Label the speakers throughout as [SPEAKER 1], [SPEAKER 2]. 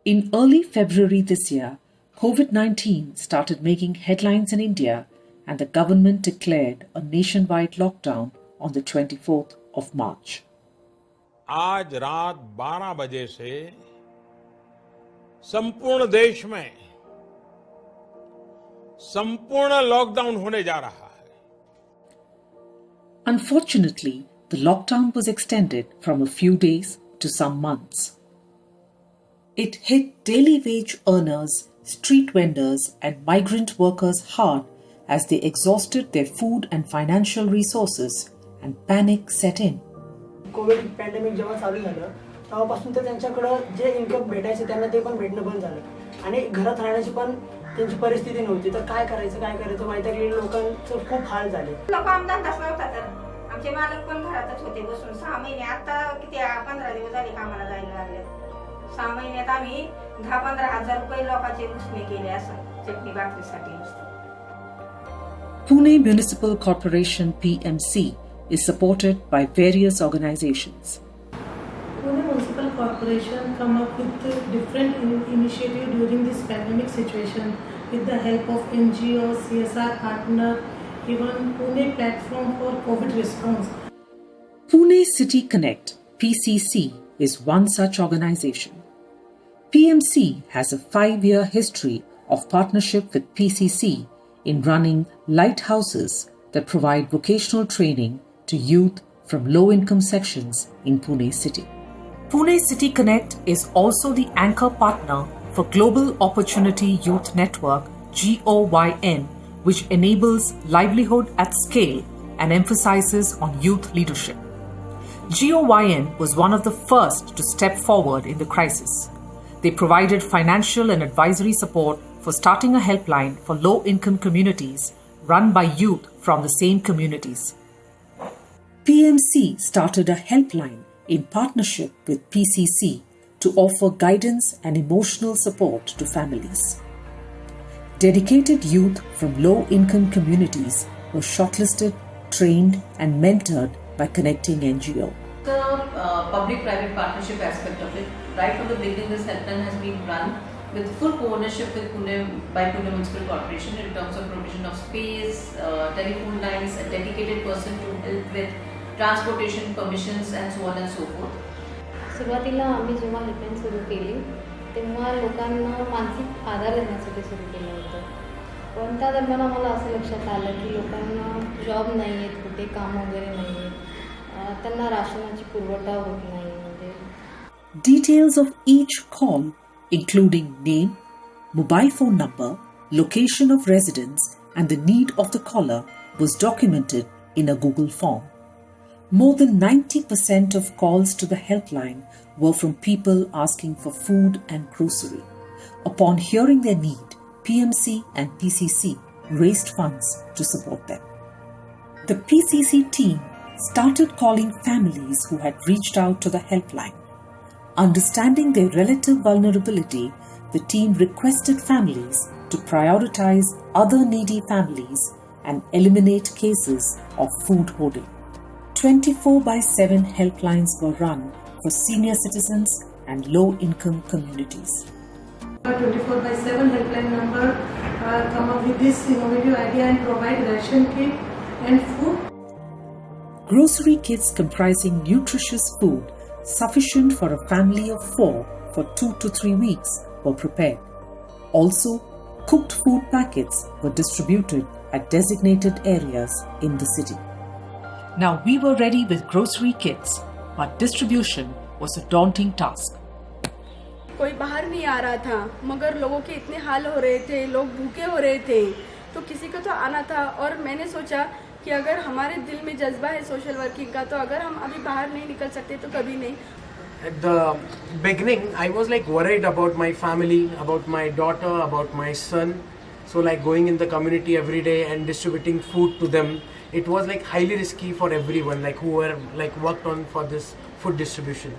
[SPEAKER 1] In early February this year, COVID-19 started making headlines in India and the government declared a nationwide lockdown on the 24th of March.
[SPEAKER 2] आज रात 12 बजे से संपूर्ण देश में संपूर्ण लॉकडाउन होने जा रहा है.
[SPEAKER 1] Unfortunately, the lockdown was extended from a few days to some months. It hit daily wage earners, street vendors, and migrant workers hard as they exhausted their food and financial resources and panic set in.
[SPEAKER 3] Covid pandemic जेव्हा चालू झालं तेव्हापासून तर त्यांच्याकडं जे income भेटायचं त्यांना ते पण भेटणं बंद झालं आणि घरात राहण्याची पण त्यांची परिस्थिती नव्हती. तर काय करायचं माहिती लोकांचं खूप हाल झाले.
[SPEAKER 4] लोक आमदार नव्हता तर आमचे मालक पण घरातच होते बसून 6 महिने. आता किती 15 दिवस झाले कामाला जायला लागले. 6 महिन्यात आम्ही 10-15 हजार रुपये लोकांचे उसने केले असं चटणी भाकरीसाठी.
[SPEAKER 1] Pune Municipal Corporation (PMC) is supported by various organizations.
[SPEAKER 5] Pune Municipal Corporation come up with different initiatives during this pandemic situation with the help of NGOs, CSR partner, even Pune platform for COVID response.
[SPEAKER 1] Pune City Connect (PCC) is one such organization. PMC has a 5-year history of partnership with PCC in running lighthouses that provide vocational training to youth from low-income sections in Pune City. Pune City Connect is also the anchor partner for Global Opportunity Youth Network (GOYN), which enables livelihood at scale and emphasizes on youth leadership. GOYN was one of the first to step forward in the crisis. They provided financial and advisory support for starting a helpline for low-income communities run by youth from the same communities. PMC started a helpline in partnership with PCC to offer guidance and emotional support to families. Dedicated youth from low-income communities were shortlisted, trained and mentored by connecting NGO.
[SPEAKER 6] The public-private partnership aspect of it. Right from the beginning, this helpline has been run with full co-ownership with by Pune Municipal Corporation in terms of provision of space, telephone lines, a dedicated person to help with transportation permissions and so on and so forth.
[SPEAKER 7] सुरुवातीला आम्ही जेव्हा helpline सुरू केली तेव्हा लोकांना मानसिक आधार देण्यासाठी सुरू केलं होतं. पण त्या दरम्यान आम्हाला असं लक्षात आलं की लोकांना जॉब नाही आहेत, कुठे काम वगैरे नाही आहेत, त्यांना राशनाची पुरवठा होत नाही. म्हणजे
[SPEAKER 1] Details of each call, including name, mobile phone number, location of residence, and the need of the caller, was documented in a Google form. More than 90% of calls to the helpline were from people asking for food and grocery. Upon hearing their need, PMC and PCC raised funds to support them. The PCC team started calling families who had reached out to the helpline. Understanding their relative vulnerability, the team requested families to prioritize other needy families and eliminate cases of food hoarding. 24/7 helplines were run for senior citizens and low-income communities.
[SPEAKER 5] 24/7 helpline number come up with this innovative idea and provide ration kit and food.
[SPEAKER 1] Grocery kits comprising nutritious food sufficient for a family of 4 for 2 to 3 weeks were prepared. Also, cooked food packets were distributed at designated areas in the city. Now we were ready with grocery kits, but distribution was a daunting task.
[SPEAKER 8] कोई बाहर नहीं आ रहा था मगर लोगों के इतने हाल हो रहे थे, लोग भूखे हो रहे थे, तो किसी को तो आना था. और मैंने सोचा कि अगर हमारे दिल में जज्बा है सोशल वर्किंग का तो अगर हम अभी बाहर नहीं निकल सकते तो कभी नहीं.
[SPEAKER 9] At the beginning, I was like worried about my family, about my daughter, about my son. So like going in the community every day and distributing food to them, it was like highly risky for everyone like who were like worked on for this food distribution.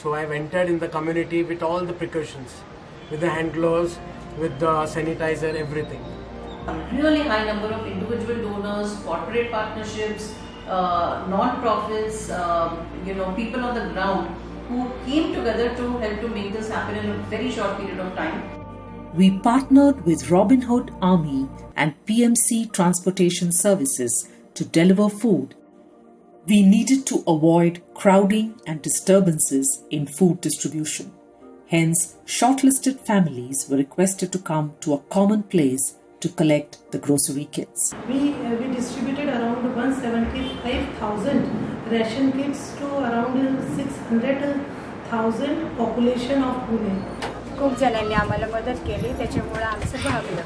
[SPEAKER 9] So I've entered in the community with all the precautions, with the hand gloves, with the sanitizer, everything.
[SPEAKER 6] Really high number of individual donors, corporate partnerships, non-profits, people on the ground who came together to help to make this happen in a very short period of time.
[SPEAKER 1] We partnered with Robin Hood Army and PMC Transportation Services to deliver food. We needed to avoid crowding and disturbances in food distribution. Hence, shortlisted families were requested to come to a common place to collect the grocery kits.
[SPEAKER 5] We distributed around 175,000 ration kits to around 600,000 population of Pune.
[SPEAKER 10] खूप जणांनी आम्हाला मदत केली, त्याच्यामुळे आमचं भागलं.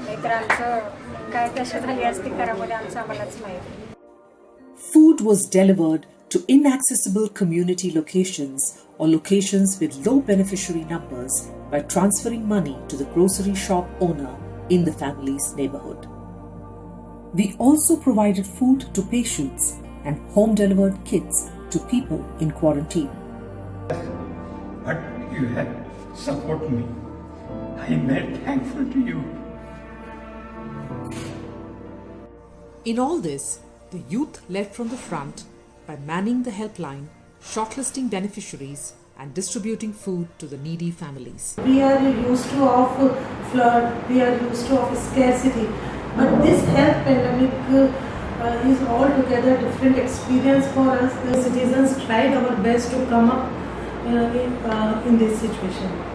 [SPEAKER 10] नाहीतर आमचं काय कशी झाली असती घरामध्ये आमचं आम्हालाच माहिती.
[SPEAKER 1] Food was delivered to inaccessible community locations or locations with low beneficiary numbers by transferring money to the grocery shop owner in the family's neighborhood. We also provided food to patients and home-delivered kits to people in quarantine.
[SPEAKER 11] But you have supported me. I am very thankful to you.
[SPEAKER 1] In all this, the youth led from the front by manning the helpline, shortlisting beneficiaries and distributing food to the needy families.
[SPEAKER 5] We are used to of flood, we are used to of scarcity, but this health pandemic is altogether different experience for us. The citizens tried our best to come up in this situation.